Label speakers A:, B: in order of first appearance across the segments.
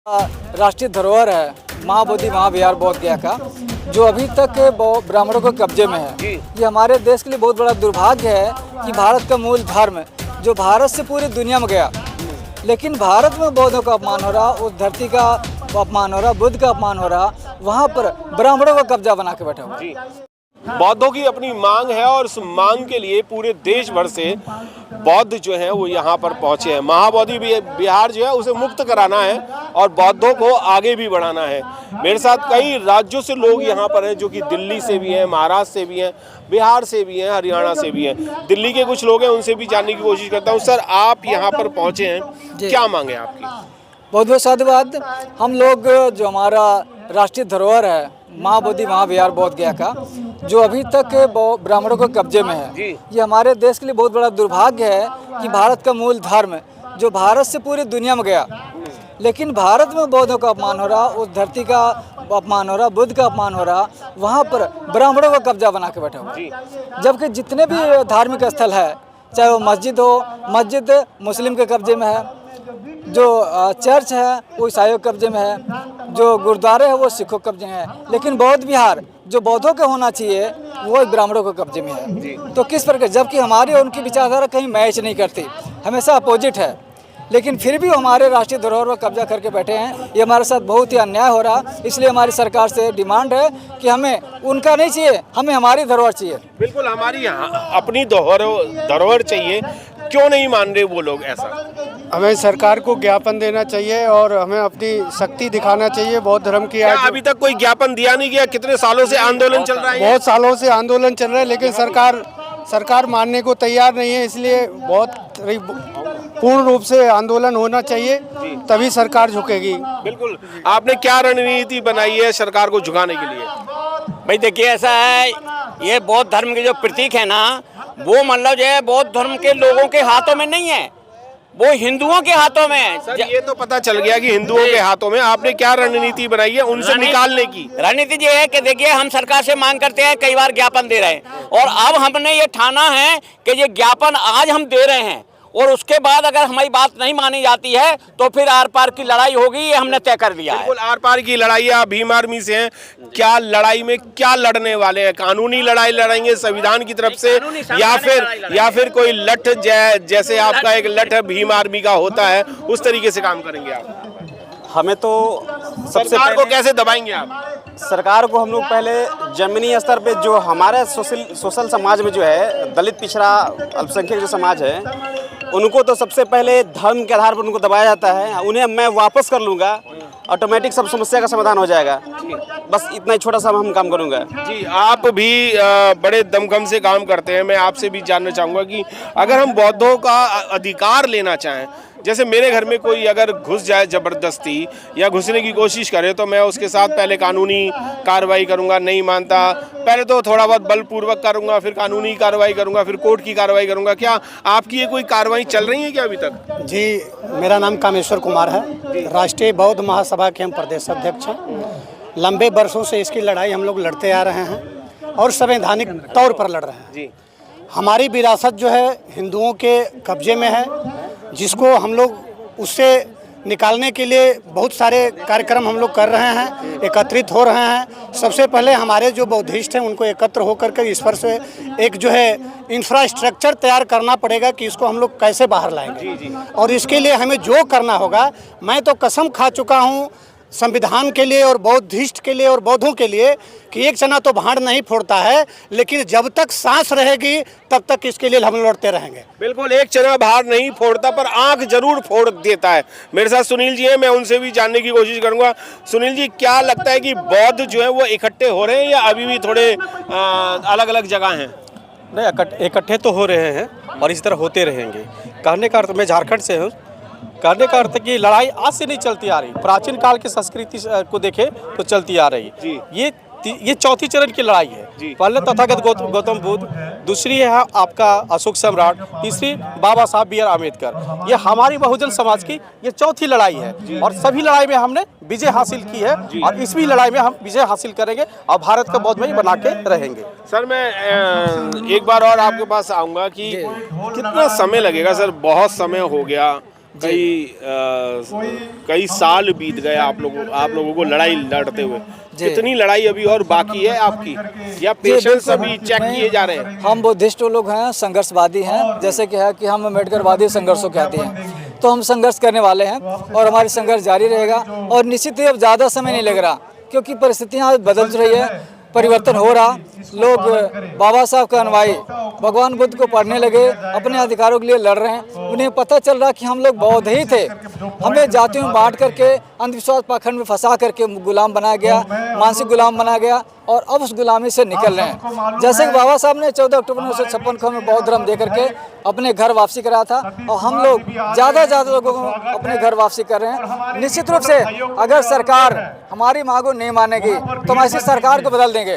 A: राष्ट्रीय धरोहर है महाबोधि महाविहार बोध गया का, जो अभी तक ब्राह्मणों के कब्जे में है। ये हमारे देश के लिए बहुत बड़ा दुर्भाग्य है कि भारत का मूल धर्म जो भारत से पूरी दुनिया में गया, लेकिन भारत में बौद्धों का अपमान हो रहा, उस धरती का अपमान हो रहा, बुद्ध का अपमान हो रहा, वहाँ पर ब्राह्मणों का कब्जा बना के बैठा हुआ।
B: बौद्धों की अपनी मांग है और उस मांग के लिए पूरे देश भर से बौद्ध जो हैं वो यहाँ पर पहुँचे हैं। महाबोधि विहार जो है उसे मुक्त कराना है और बौद्धों को आगे भी बढ़ाना है। मेरे साथ कई राज्यों से लोग यहाँ पर हैं, जो कि दिल्ली से भी हैं, महाराष्ट्र से भी हैं, बिहार से भी हैं, हरियाणा से भी हैं। दिल्ली के कुछ लोग हैं, उनसे भी जानने की कोशिश करता हूँ। सर, आप यहाँ पर पहुँचे हैं, क्या मांग है आपकी?
A: बहुत बहुत साधुवाद। हम लोग जो हमारा राष्ट्रीय धरोहर है महाबोधि महाविहार बोध गया का, जो अभी तक ब्राह्मणों के कब्जे में है, ये हमारे देश के लिए बहुत बड़ा दुर्भाग्य है कि भारत का मूल धर्म जो भारत से पूरी दुनिया में गया, लेकिन भारत में बौद्धों का अपमान हो रहा, उस धरती का अपमान हो रहा, बुद्ध का अपमान हो रहा, वहाँ पर ब्राह्मणों का कब्जा बना के बैठा हुआ। जबकि जितने भी धार्मिक स्थल है, चाहे वो मस्जिद हो, मस्जिद मुस्लिम के कब्जे में है, जो चर्च है वो ईसाइयों के कब्जे में है, जो गुरुद्वारे है वो सिखों के कब्जे में है, लेकिन बौद्ध विहार जो बौद्धों का होना चाहिए वो ब्राह्मणों के कब्जे में है। तो किस प्रकार, जबकि हमारी और उनकी विचारधारा कहीं मैच नहीं करती, हमेशा अपोजिट है, लेकिन फिर भी हमारे राष्ट्रीय धरोहर पर कब्जा करके बैठे हैं। ये हमारे साथ बहुत ही अन्याय हो रहा, इसलिए हमारी सरकार से डिमांड है कि हमें उनका नहीं चाहिए, हमें हमारी धरोहर चाहिए।
B: बिल्कुल, हमारी अपनी धरोहर चाहिए। क्यों नहीं मान रहे वो लोग ऐसा?
C: हमें सरकार को ज्ञापन देना चाहिए और हमें अपनी शक्ति दिखाना चाहिए बौद्ध धर्म की। आज
B: अभी तक कोई ज्ञापन दिया नहीं गया? कितने सालों से आंदोलन चल रहा है?
C: बहुत सालों से आंदोलन चल रहा है, लेकिन सरकार मानने को तैयार नहीं है। इसलिए बहुत पूर्ण रूप से आंदोलन होना चाहिए, तभी सरकार झुकेगी।
B: बिल्कुल। आपने क्या रणनीति बनाई है सरकार को झुकाने के लिए?
D: भाई देखिए, ऐसा है, ये बौद्ध धर्म के जो प्रतीक है ना, वो मतलब जो है बौद्ध धर्म के लोगों के हाथों में नहीं है, वो हिंदुओं के हाथों में है।
B: सर, ये तो पता चल गया कि हिंदुओं के हाथों में। आपने क्या रणनीति बनाई है उनसे निकालने की?
D: रणनीति ये है कि देखिए, हम सरकार से मांग करते हैं, कई बार ज्ञापन दे रहे हैं, और अब हमने ये ठाना है कि ये ज्ञापन आज हम दे रहे हैं, और उसके बाद अगर हमारी बात नहीं मानी जाती है तो फिर आर पार की लड़ाई होगी, ये हमने तय कर लिया है।
B: बिल्कुल, आर पार की लड़ाई। आप भीम आर्मी से हैं, क्या लड़ाई में क्या लड़ने वाले हैं? कानूनी लड़ाई लड़ेंगे संविधान की तरफ से, या फिर कोई लठ जैसे आपका एक लठ भीम आर्मी का होता है उस तरीके से काम करेंगे आप?
E: हमें तो
B: सरकार को कैसे दबाएंगे आप?
E: सरकार को हम लोग पहले जमीनी स्तर पे जो हमारे सोशल समाज में जो है, दलित पिछड़ा अल्पसंख्यक जो समाज है, उनको तो सबसे पहले धर्म के आधार पर उनको दबाया जाता है। उन्हें मैं वापस कर लूँगा, ऑटोमेटिक सब समस्या का समाधान हो जाएगा। बस इतना ही छोटा सा हम काम करूँगा।
B: जी, आप भी बड़े दमखम से काम करते हैं। मैं आपसे भी जानना चाहूँगा कि अगर हम बौद्धों का अधिकार लेना चाहें, जैसे मेरे घर में कोई अगर घुस जाए ज़बरदस्ती या घुसने की कोशिश करे, तो मैं उसके साथ पहले कानूनी कार्रवाई करूंगा। नहीं मानता, पहले तो थोड़ा बहुत बलपूर्वक करूंगा, फिर कानूनी कार्रवाई करूंगा, फिर कोर्ट की कार्रवाई करूंगा। क्या आपकी ये कोई कार्रवाई चल रही है क्या अभी तक?
C: जी, मेरा नाम कामेश्वर कुमार है, राष्ट्रीय बौद्ध महासभा के हम प्रदेश अध्यक्ष हैं। लंबे वर्षों से इसकी लड़ाई हम लोग लड़ते आ रहे हैं और संवैधानिक तौर पर लड़ रहे हैं। जी, हमारी विरासत जो है हिंदुओं के कब्जे में है, जिसको हम लोग उससे निकालने के लिए बहुत सारे कार्यक्रम हम लोग कर रहे हैं, एकत्रित हो रहे हैं। सबसे पहले हमारे जो बौद्धिस्ट हैं उनको एकत्र होकर के इस पर से एक जो है इंफ्रास्ट्रक्चर तैयार करना पड़ेगा कि इसको हम लोग कैसे बाहर लाएंगे। और इसके लिए हमें जो करना होगा, मैं तो कसम खा चुका हूँ संविधान के लिए और बौद्धिस्ट के लिए और बौद्धों के लिए कि एक जना तो भाड़ नहीं फोड़ता है, लेकिन जब तक सांस रहेगी तब तक इसके लिए हम लड़ते रहेंगे।
B: बिल्कुल, एक चना भाड़ नहीं फोड़ता पर आंख जरूर फोड़ देता है। मेरे साथ सुनील जी हैं, मैं उनसे भी जानने की कोशिश करूंगा। सुनील जी, क्या लगता है कि बौद्ध जो है वो इकट्ठे हो रहे हैं या अभी भी थोड़े अलग अलग जगह हैं?
F: नहीं, इकट्ठे तो हो रहे हैं और इस तरह होते रहेंगे। कहने का अर्थ, मैं झारखंड से हूँ, कहने का अर्थ की लड़ाई आज से नहीं चलती आ रही, प्राचीन काल की संस्कृति को देखे तो चलती आ रही। ये चौथी चरण की लड़ाई है। पहले तथागत गौतम बुद्ध, दूसरी है आपका अशोक सम्राट, तीसरी बाबा साहब बी आर अम्बेडकर। ये हमारी बहुजन समाज की ये चौथी लड़ाई है और सभी लड़ाई में हमने विजय हासिल की है और इस भी लड़ाई में हम विजय हासिल करेंगे और भारत का बौद्धमय बना के रहेंगे।
B: सर, मैं एक बार और आपके पास आऊँगा कि कितना समय लगेगा? सर, बहुत समय हो गया, कई साल बीत गए आप लोगों को लड़ाई लड़ते हुए। कितनी लड़ाई अभी और बाकी है आपकी, या पेशेंस अभी चेक किए जा रहे हैं?
A: हम बुद्धिस्ट लोग हैं, संघर्षवादी हैं, जैसे कि है कि हम अम्बेडकरवादी संघर्ष को कहते हैं, तो हम संघर्ष करने वाले हैं और हमारी संघर्ष जारी रहेगा। और निश्चित ही अब ज़्यादा समय नहीं लग रहा, क्योंकि परिस्थितियाँ बदल रही है, परिवर्तन हो रहा। लोग बाबा साहब का अनुयायी भगवान बुद्ध को पढ़ने लगे, अपने अधिकारों के लिए लड़ रहे हैं। उन्हें पता चल रहा कि हम लोग बौद्ध ही थे, हमें जातियों में बांट करके, अंधविश्वास पाखंड में फंसा करके गुलाम बनाया गया, मानसिक गुलाम बनाया गया, और अब उस गुलामी से निकल रहे हैं। जैसे कि बाबा साहब ने 14 अक्टूबर 1956 को हमें बौद्ध धर्म दे करके अपने घर वापसी कराया था, और हम लोग ज़्यादा लोगों को अपने घर वापसी कर रहे हैं। निश्चित रूप से अगर सरकार हमारी मांगों नहीं मानेगी तो हम ऐसी सरकार को बदल देंगे।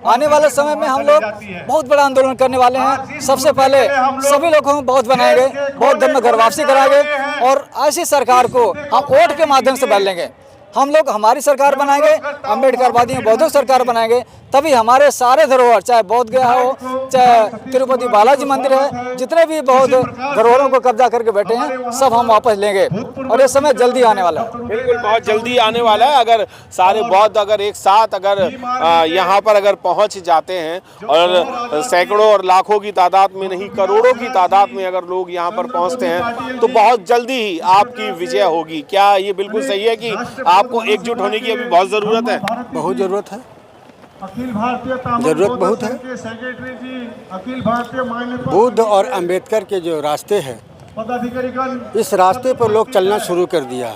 A: आने वाले समय में हम लोग बहुत बड़ा आंदोलन करने वाले हैं। सबसे पहले सभी लोगों को बौद्ध बनाएंगे, बौद्ध धर्म में घर वापसी कराएंगे, और ऐसी सरकार को हम वोट के माध्यम से बदल लेंगे। हम लोग हमारी सरकार बनाएंगे, अम्बेडकरवादी बौद्धों सरकार बनाएंगे, तभी हमारे सारे धरोहर, चाहे बोध गया हो, चाहे तिरुपति बालाजी मंदिर है, जितने भी बौद्ध धरोहरों को कब्जा करके बैठे हैं, सब हम वापस लेंगे। और ये समय जल्दी आने वाला है।
B: बिल्कुल, बहुत जल्दी आने वाला है। अगर सारे बौद्ध अगर एक साथ अगर यहाँ पर अगर पहुँच जाते हैं, और सैकड़ों और लाखों की तादाद में नहीं, करोड़ों की तादाद में अगर लोग यहाँ पर पहुँचते हैं, तो बहुत जल्दी ही आपकी विजय होगी। क्या ये बिल्कुल सही है कि आपको एकजुट होने की अभी बहुत ज़रूरत है?
G: बहुत ज़रूरत है, ज़रूरत बहुत है। बुद्ध और अंबेडकर के जो रास्ते हैं, इस रास्ते पर लोग चलना शुरू कर दिया।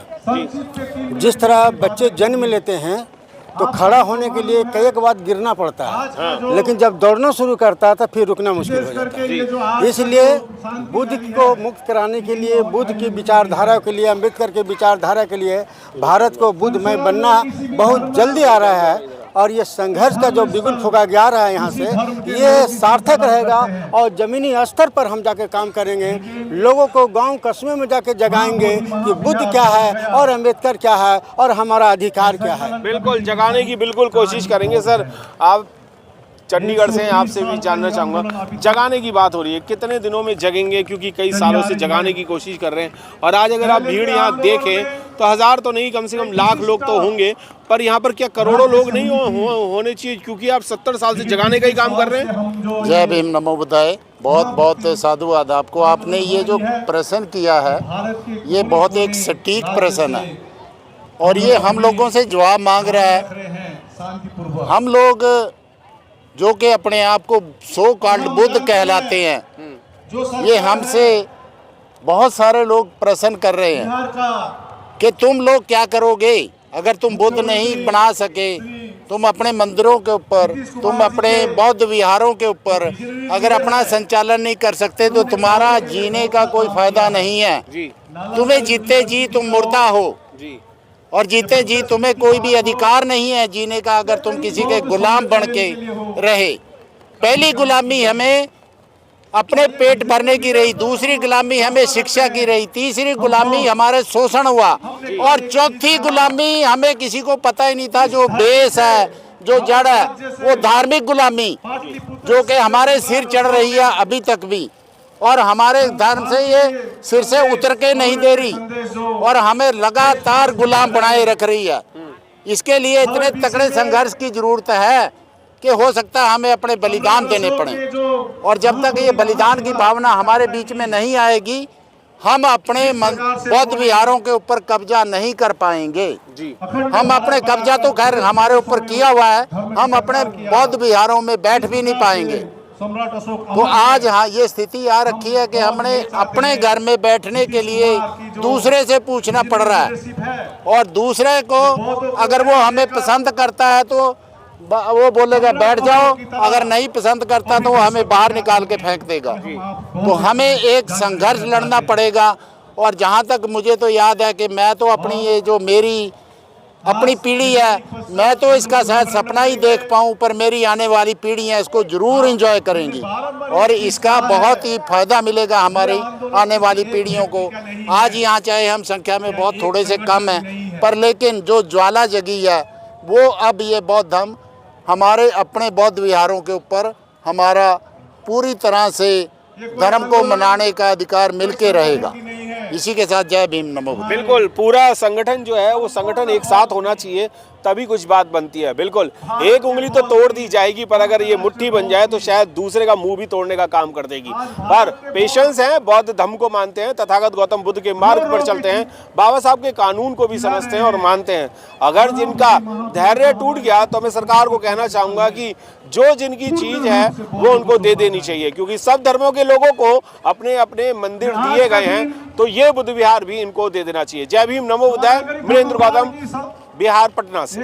G: जिस तरह बच्चे जन्म लेते हैं तो खड़ा होने के लिए कई बार गिरना पड़ता है, लेकिन जब दौड़ना शुरू करता है तो फिर रुकना मुश्किल हो जाता है। इसलिए बुद्ध को मुक्त कराने के लिए, बुद्ध की विचारधारा के लिए, अंबेडकर के विचारधारा के लिए भारत को बुद्धमय बनना बहुत जल्दी आ रहा है। और ये संघर्ष का जो बिगुल फूंका जा रहा है यहाँ से, ये सार्थक रहेगा, और ज़मीनी स्तर पर हम जाके काम करेंगे। लोगों को गांव कस्बे में जाके जगाएंगे कि बुद्ध क्या है और अंबेडकर क्या है और हमारा अधिकार क्या है।
B: बिल्कुल जगाने की बिल्कुल कोशिश करेंगे। सर, आप चंडीगढ़ से हैं, आपसे भी जानना चाहूँगा, जगाने की बात हो रही है, कितने दिनों में जगेंगे? क्योंकि कई सालों से जगाने की कोशिश कर रहे हैं, और आज अगर आप भीड़ यहाँ देखें तो हज़ार तो नहीं, कम से कम लाख लोग तो होंगे, पर यहाँ पर क्या करोड़ों लोग नहीं होने चाहिए? क्योंकि आप 70 साल से जगाने का ही काम कर रहे हैं।
H: जय भीम, नमो बुद्धाय। बहुत बहुत साधुवाद आपको। आपने ये जो प्रश्न किया है, ये बहुत एक सटीक प्रश्न है, और ये हम लोगों से जवाब मांग रहा है। हम लोग जो कि अपने आप को सो कॉल्ड बुद्ध कहलाते हैं, ये हमसे बहुत सारे लोग प्रश्न कर रहे हैं कि तुम लोग क्या करोगे अगर तुम बुद्ध नहीं बना सके, तुम अपने मंदिरों के ऊपर, तुम अपने बौद्ध विहारों के ऊपर अगर अपना संचालन नहीं कर सकते तो तुम्हारा जीने का कोई फायदा नहीं है। तुम्हें जीते जी तुम मुर्दा हो, और जीते जी तुम्हें कोई भी अधिकार नहीं है जीने का अगर तुम किसी के गुलाम बन के रहे। पहली गुलामी हमें अपने पेट भरने की रही, दूसरी गुलामी हमें शिक्षा की रही, तीसरी गुलामी हमारे शोषण हुआ, और चौथी गुलामी हमें किसी को पता ही नहीं था जो बेस है, जो जड़ है, वो धार्मिक गुलामी जो कि हमारे सिर चढ़ रही है अभी तक भी, और हमारे धर्म से ये सिर से उतर के नहीं दे रही, और हमें लगातार गुलाम बनाए रख रही है। इसके लिए इतने तगड़े संघर्ष की जरूरत है कि हो सकता है हमें अपने बलिदान देने पड़े, और जब तक ये बलिदान की भावना हमारे बीच में नहीं आएगी, हम अपने बौद्ध विहारों के ऊपर कब्जा नहीं कर पाएंगे। हम अपने कब्जा तो खैर हमारे ऊपर किया हुआ है, हम अपने बौद्ध विहारों में बैठ भी नहीं पाएंगे। तो आज हाँ ये स्थिति आ रखी है कि हमने अपने घर में बैठने के लिए दूसरे से पूछना पड़ रहा है, और दूसरे को अगर वो हमें पसंद करता है तो वो बोलेगा बैठ जाओ, अगर नहीं पसंद करता तो वो हमें बाहर निकाल के फेंक देगा। तो हमें एक संघर्ष लड़ना पड़ेगा। और जहाँ तक मुझे तो याद है कि मैं तो अपनी ये जो मेरी अपनी पीढ़ी है, मैं तो इसका शायद सपना ही देख पाऊँ, पर मेरी आने वाली पीढ़ी है इसको ज़रूर एंजॉय करेंगी, और इसका बहुत ही फ़ायदा मिलेगा हमारी आने वाली पीढ़ियों को। आज यहाँ चाहे हम संख्या में बहुत थोड़े से कम हैं, पर लेकिन जो ज्वाला जगी है वो अब ये बौद्ध धर्म हमारे अपने बौद्ध विहारों के ऊपर हमारा पूरी तरह से धर्म को मनाने का अधिकार मिलके रहेगा। इसी के साथ जय भीम नमो बुद्धाय।
B: बिल्कुल, पूरा संगठन जो है वो संगठन एक साथ होना चाहिए, तभी कुछ बात बनती है। बिल्कुल, एक उंगली तो तोड़ दी जाएगी, पर अगर ये मुट्ठी बन जाए तो शायद दूसरे का मुंह भी तोड़ने का काम कर देगी। पर पेशेंस है, बौद्ध धर्म को मानते हैं, तथागत गौतम बुद्ध के मार्ग पर चलते हैं, बाबा साहब के कानून को भी समझते हैं और मानते हैं। अगर जिनका धैर्य टूट गया तो मैं सरकार को कहना चाहूंगा कि जो जिनकी चीज है वो उनको दे देनी चाहिए, क्योंकि सब धर्मों के लोगों को अपने अपने मंदिर दिए गए हैं, तो ये बुद्ध विहार भी इनको दे देना चाहिए। जय भीम नमो बुद्धाय। मृेंद्र गौतम, बिहार, पटना से।